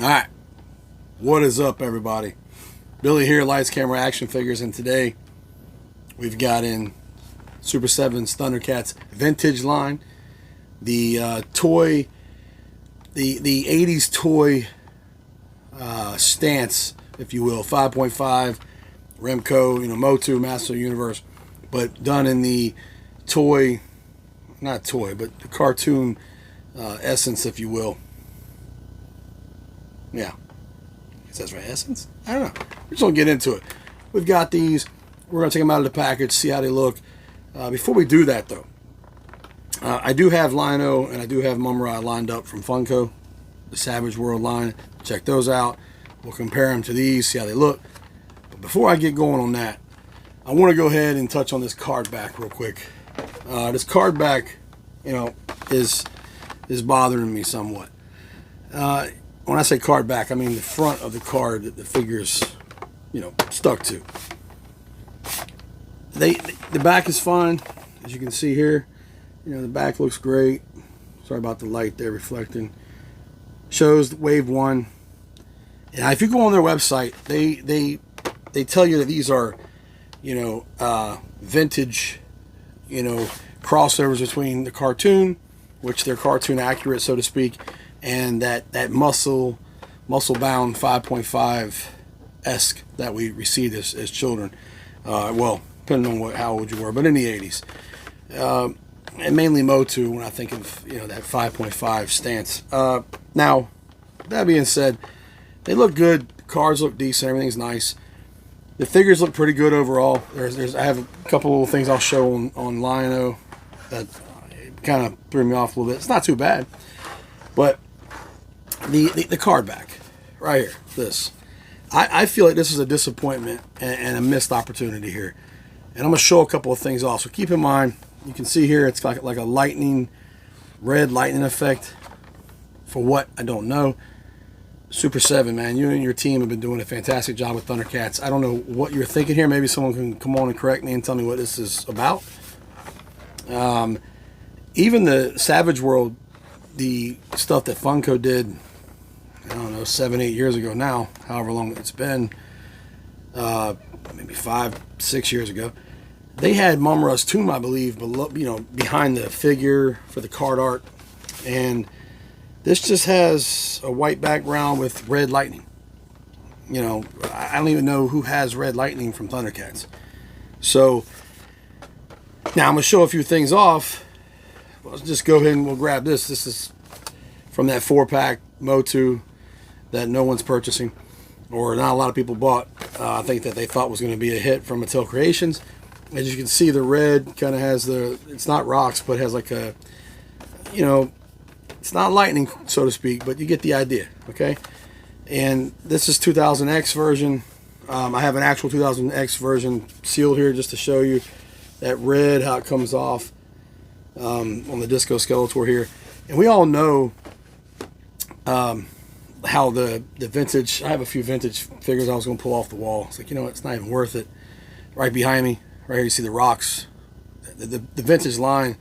Alright, what is up, everybody? Billy here, Lights Camera Action Figures, and today we've got in Super7's Thundercats Vintage line, the toy, the 80s toy stance, if you will, 5.5 Remco, Motu, Master Universe, but done in the toy, not toy, but the cartoon essence, if you will. Yeah, it says right, essence. I don't know. We're just gonna get into it. We've got these. We're gonna take them out of the package, see how they look. Before we do that, though, I do have Lino and I do have Mumm-Ra lined up from Funko, the Savage World line. Check those out. We'll compare them to these, see how they look. But before I get going on that, I want to go ahead and touch on this card back real quick. This card back, is bothering me somewhat. When I say card back, I mean the front of the card that the figure's, stuck to. The back is fine, as you can see here. The back looks great. Sorry about the light there reflecting. Shows wave 1. And if you go on their website, they tell you that these are, vintage, crossovers between the cartoon, which they're cartoon accurate, so to speak, and that muscle bound 5.5-esque that we received as children. Well, depending on how old you were, but in the 80s. And mainly Motu when I think of, that 5.5 stance. Now, that being said, they look good. The cards look decent. Everything's nice. The figures look pretty good overall. I have a couple of things I'll show on Lino that kind of threw me off a little bit. It's not too bad. But the card back, right here, this. I feel like this is a disappointment and a missed opportunity here. And I'm going to show a couple of things off. So keep in mind, you can see here it's like a red lightning effect. For what? I don't know. Super7, man, you and your team have been doing a fantastic job with Thundercats. I don't know what you're thinking here. Maybe someone can come on and correct me and tell me what this is about. Even the Savage World, the stuff that Funko did, I don't know, 7-8 years ago now, however long it's been, maybe 5-6 years ago, they had Mumm-Ra's tomb, I believe, below, behind the figure for the card art, and this just has a white background with red lightning. I don't even know who has red lightning from Thundercats. So now I'm gonna show a few things off. Let's just go ahead and we'll grab this. This is from that 4-pack Motu that no one's purchasing, or not a lot of people bought. I think that they thought was going to be a hit from Mattel Creations. As you can see, the red kind of has it's not rocks, but has like a, it's not lightning, so to speak, but you get the idea, okay? And this is 2000X version. I have an actual 2000X version sealed here just to show you that red, how it comes off on the Disco Skeletor here. And we all know how the vintage, I have a few vintage figures I was going to pull off the wall. It's like, it's not even worth it. Right behind me, right here, you see the rocks. The vintage line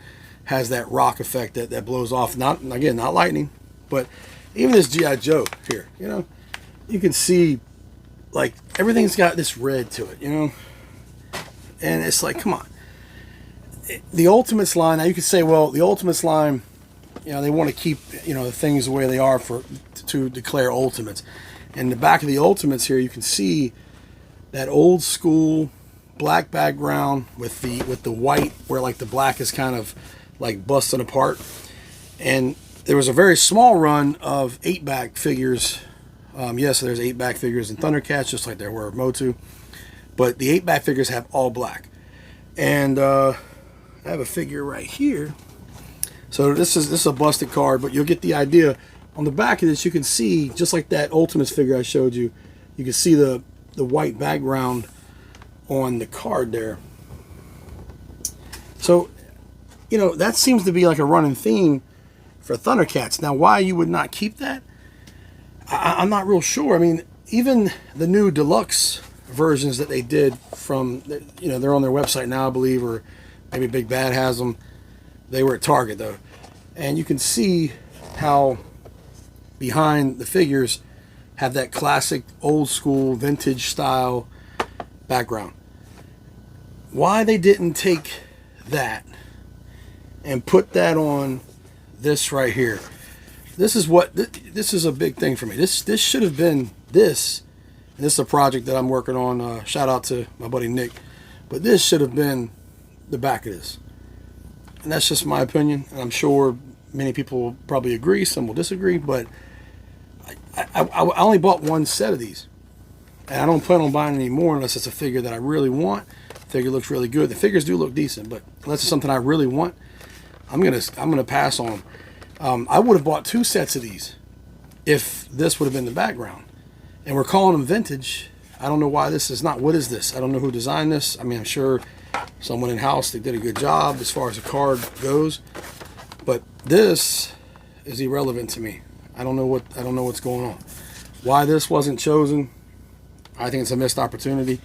has that rock effect that blows off. Not lightning, but even this G.I. Joe here, you can see, like, everything's got this red to it, and it's like, come on. The Ultimates line, now you could say, well, the Ultimates line, they want to keep, the things the way they are to declare Ultimates. In the back of the Ultimates here, you can see that old school black background with the white, where like the black is kind of like busting apart. And there was a very small run of 8-back figures. Yes, there's 8-back figures in Thundercats, just like there were Motu. But the 8-back figures have all black. And I have a figure right here. So this is a busted card, but you'll get the idea. On the back of this, you can see, just like that Ultimates figure I showed you, you can see the white background on the card there. So, that seems to be like a running theme for Thundercats. Now, why you would not keep that, I'm not real sure. I mean, even the new deluxe versions that they did from, they're on their website now, I believe, or maybe Big Bad has them. They were at Target, though. And you can see how behind the figures have that classic old school vintage style background. Why they didn't take that and put that on this right here. This is a big thing for me. This should have been this. And this is a project that I'm working on. Shout out to my buddy Nick. But this should have been the back of this. And that's just my opinion. And I'm sure many people will probably agree. Some will disagree. But I only bought one set of these. And I don't plan on buying any more unless it's a figure that I really want. The figure looks really good. The figures do look decent. But unless it's something I really want, I'm gonna pass on them. I would have bought 2 sets of these if this would have been the background. And we're calling them vintage. I don't know why this is not. What is this? I don't know who designed this. I mean, I'm sure someone in-house, they did a good job as far as the card goes. But this is irrelevant to me. I don't know what's going on. Why this wasn't chosen, I think it's a missed opportunity.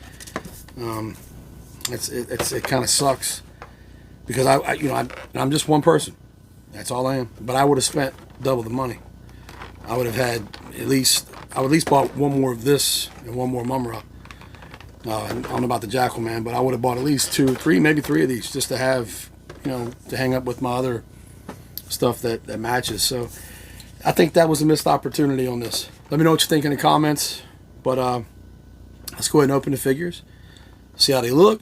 It kind of sucks because I'm just one person. That's all I am. But I would have spent double the money. I would have had at least bought one more of this and one more Mumm-Ra. I don't know about the Jackal Man, but I would have bought at least 2, 3, maybe 3 of these just to have, to hang up with my other stuff that matches. So I think that was a missed opportunity on this. Let me know what you think in the comments. But let's go ahead and open the figures, see how they look.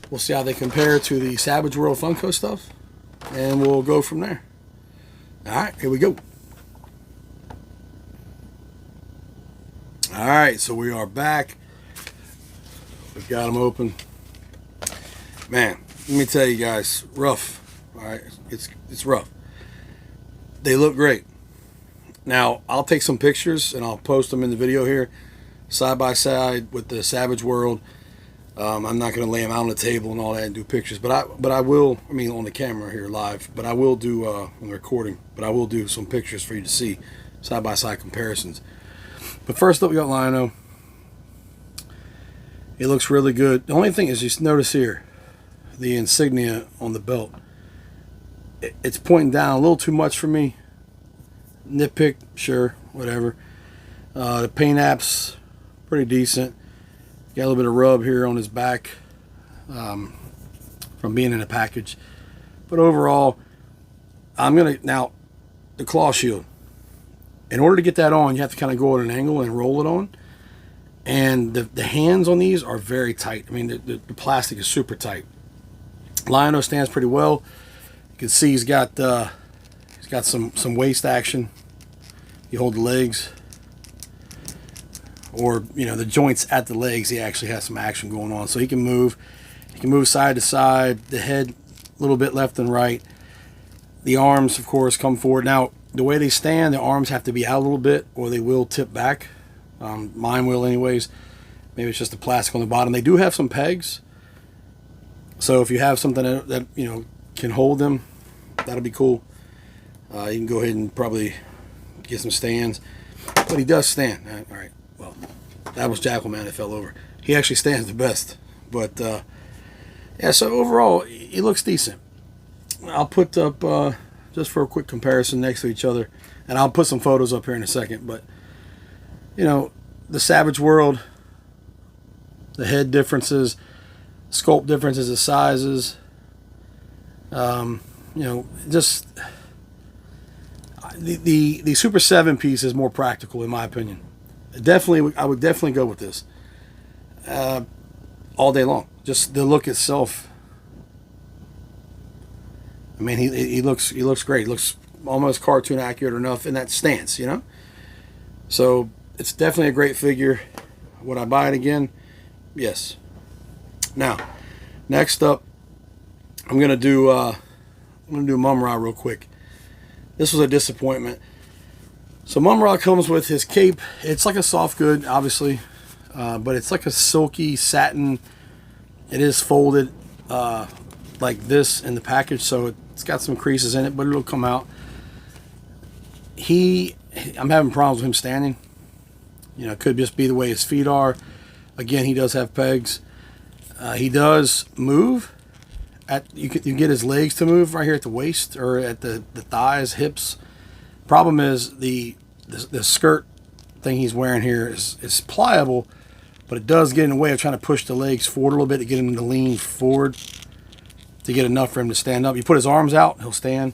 We'll see how they compare to the Savage World Funko stuff, and we'll go from there. All right, here we go. All right, so we are back. We've got them open. Man, let me tell you guys, rough. All right, it's rough. They look great. Now, I'll take some pictures and I'll post them in the video here, side by side with the Savage World. I'm not going to lay them out on the table and all that and do pictures, but I will. I mean, on the camera here live, but I will do on the recording. But I will do some pictures for you to see, side by side comparisons. But first up, we got Lion-O. It looks really good. The only thing is, you notice here, the insignia on the belt. It's pointing down a little too much for me. Nitpick, sure, whatever. The paint app's pretty decent. Got a little bit of rub here on his back from being in a package. But overall, now, the claw shield. In order to get that on, you have to kind of go at an angle and roll it on. And the hands on these are very tight. I mean, the plastic is super tight. Lion-O stands pretty well. You can see he's got some waist action. You hold the legs, or the joints at the legs. He actually has some action going on, so he can move. He can move side to side. The head a little bit left and right. The arms, of course, come forward. Now, the way they stand, the arms have to be out a little bit, or they will tip back. Mine will, anyways. Maybe it's just the plastic on the bottom. They do have some pegs, so if you have something that can hold them, that'll be cool. You can go ahead and probably get some stands, but he does stand. All right. Well, that was Jackal Man that fell over. He actually stands the best, but yeah. So overall, he looks decent. I'll put up just for a quick comparison next to each other, and I'll put some photos up here in a second. But the Savage World, the head differences, sculpt differences, the sizes. Just the Super 7 piece is more practical in my opinion. I would definitely go with this all day long. Just the look itself. I mean, he looks great. He looks almost cartoon accurate enough in that stance, So it's definitely a great figure. Would I buy it again? Yes. Now, next up, I'm gonna do Mumm-Ra real quick. This was a disappointment. So Mumm-Ra comes with his cape. It's like a soft good, obviously, but it's like a silky satin. It is folded like this in the package, so it's got some creases in it, but it'll come out. I'm having problems with him standing. It could just be the way his feet are. Again, he does have pegs. He does move. You get his legs to move right here at the waist or at the thighs, hips. Problem is the skirt thing he's wearing here is pliable, but it does get in the way of trying to push the legs forward a little bit to get him to lean forward to get enough for him to stand up. You put his arms out, he'll stand.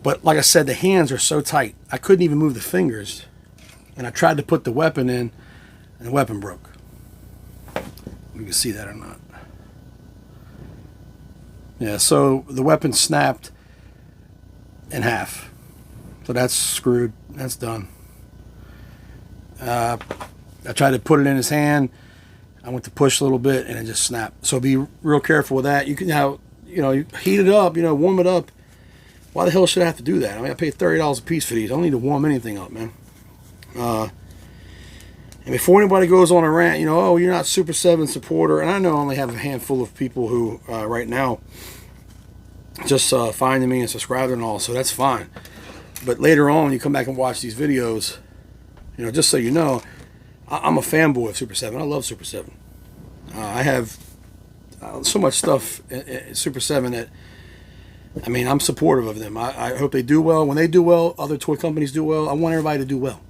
But like I said, the hands are so tight. I couldn't even move the fingers. And I tried to put the weapon in, and the weapon broke. You can see that or not. Yeah, so the weapon snapped in half. So that's screwed. That's done. I tried to put it in his hand. I went to push a little bit, and it just snapped. So be real careful with that. You can now, you heat it up, warm it up. Why the hell should I have to do that? I mean, I paid $30 a piece for these. I don't need to warm anything up, man. And before anybody goes on a rant, oh, you're not Super 7 supporter, and I know I only have a handful of people who right now just finding me and subscribing and all, so that's fine. But later on, when you come back and watch these videos, just so you know, I'm a fanboy of Super 7. I love Super 7. I have so much stuff in Super 7 that, I mean, I'm supportive of them. I hope they do well. When they do well, other toy companies do well. I want everybody to do well.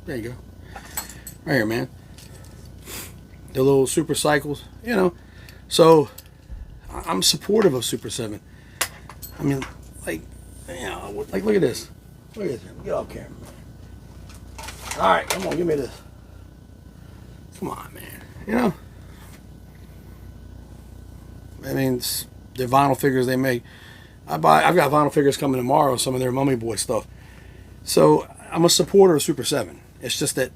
There you go. Right here, man. The little super cycles, So, I'm supportive of Super 7. I mean, like, look at this. Look at this. Get off camera. All right, come on, give me this. Come on, man. I mean, the vinyl figures they make. I've got vinyl figures coming tomorrow, some of their Mummy Boy stuff. So I'm a supporter of Super 7. It's just that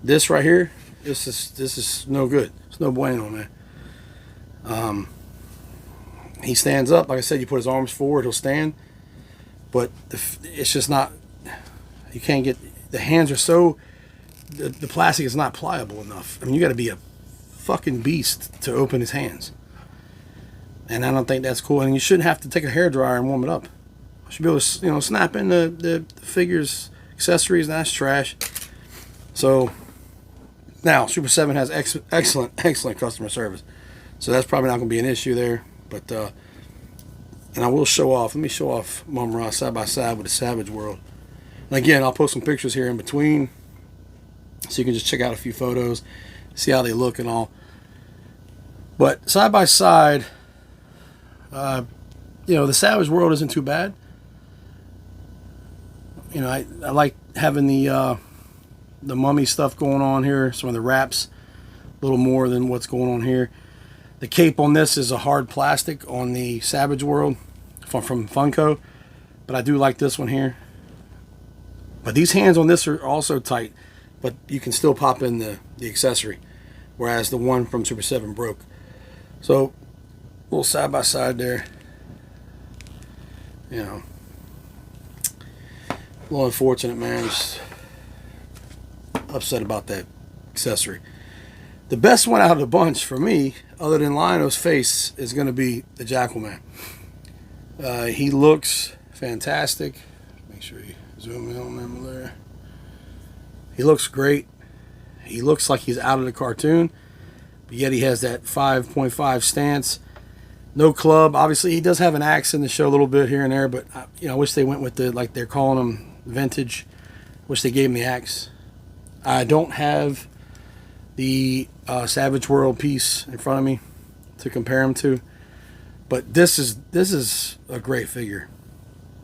this right here, this is no good. It's no bueno, man. He stands up. Like I said, you put his arms forward, he'll stand. But it's just not, you can't get, the hands are so, the plastic is not pliable enough. I mean, you got to be a fucking beast to open his hands. And I don't think that's cool. And you shouldn't have to take a hairdryer and warm it up. You should be able to, snap in the figures, accessories, and that's trash. So, now, Super 7 has excellent customer service. So that's probably not going to be an issue there. But, and I will show off, let me show off Mumm-Ra side by side with the Savage World. And again, I'll post some pictures here in between, so you can just check out a few photos, see how they look and all. But side by side, the Savage World isn't too bad. I like having the mummy stuff going on here, some of the wraps, a little more than what's going on here. The cape on this is a hard plastic on the Savage World from Funko, but I do like this one here. But these hands on this are also tight, but you can still pop in the accessory, whereas the one from Super 7 broke. So, a little side by side there. A little unfortunate, man. Just upset about that accessory. The best one out of the bunch for me, other than Lionel's face, is going to be the Jackal Man. He looks fantastic. Make sure you zoom in on him there. He looks great. He looks like he's out of the cartoon, but yet he has that 5.5 stance. No club. Obviously, he does have an axe in the show a little bit here and there, but I wish they went with like they're calling him vintage. Wish they gave him the axe. I don't have the Savage World piece in front of me to compare him to, but this is a great figure.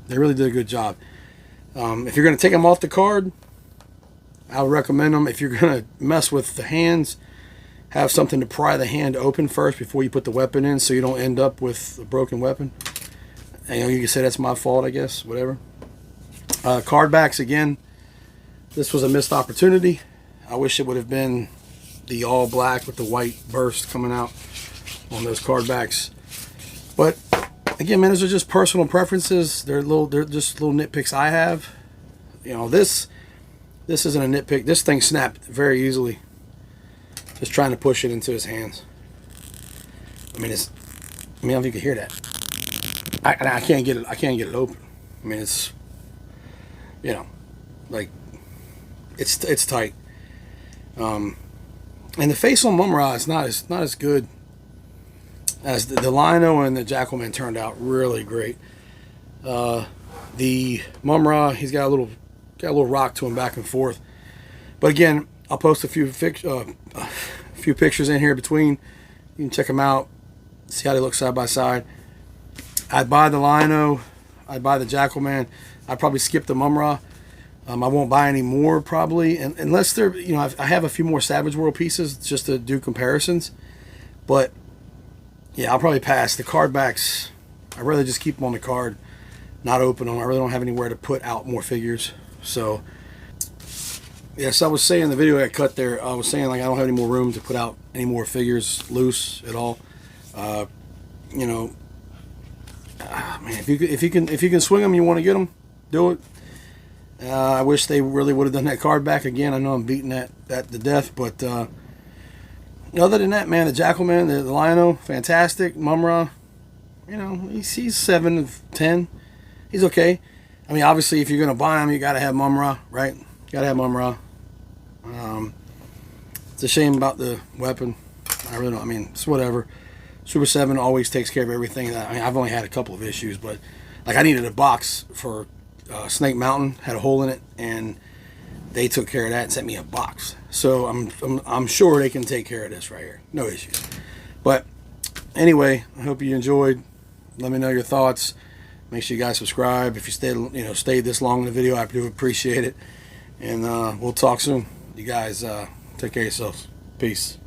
They really did a good job. If you're going to take them off the card, I would recommend them. If you're going to mess with the hands, have something to pry the hand open first before you put the weapon in, so you don't end up with a broken weapon. And you can say that's my fault, I guess, whatever. Card backs, again, this was a missed opportunity. I wish it would have been the all black with the white burst coming out on those card backs. But again, man, those are just personal preferences. They're just little nitpicks I have. This isn't a nitpick. This thing snapped very easily. Just trying to push it into his hands. I don't know if you can hear that. I can't get it. I can't get it open. I mean, it's, like, it's tight. And the face on Mumm-Ra is not as good as the Lino and the Jackal Man turned out really great. The Mumm-Ra, he's got a little got a little rock to them back and forth. But again, I'll post a few pictures in here between. You can check them out, see how they look side by side. I'd buy the Lino, I'd buy the Jackalman. I'd probably skip the Mumm-Ra. I won't buy any more probably, unless they're, you know, I have a few more Savage World pieces just to do comparisons. But yeah, I'll probably pass. The card backs, I'd rather just keep them on the card, not open them. I really don't have anywhere to put out more figures. So yes, I was saying in the video I cut there, I was saying like I don't have any more room to put out any more figures loose at all. You know, man, if you can swing them, you want to get them, do it. I wish they really would have done that card back again. I know I'm beating that to death, but other than that, man, the Jackalman, the Lino, fantastic. Mumm-Ra, you know, he's 7 of 10. He's okay. I mean, obviously, if you're gonna buy him, you gotta have Mumm-Ra, right? You gotta have Mumm-Ra. It's a shame about the weapon. I really don't. I mean, it's whatever. Super 7 always takes care of everything. I mean, I've only had a couple of issues, but like I needed a box for Snake Mountain, had a hole in it, and they took care of that and sent me a box. So I'm sure they can take care of this right here, no issues. But anyway, I hope you enjoyed. Let me know your thoughts. Make sure you guys subscribe. If you stayed this long in the video, I do appreciate it. And we'll talk soon. You guys take care of yourselves. Peace.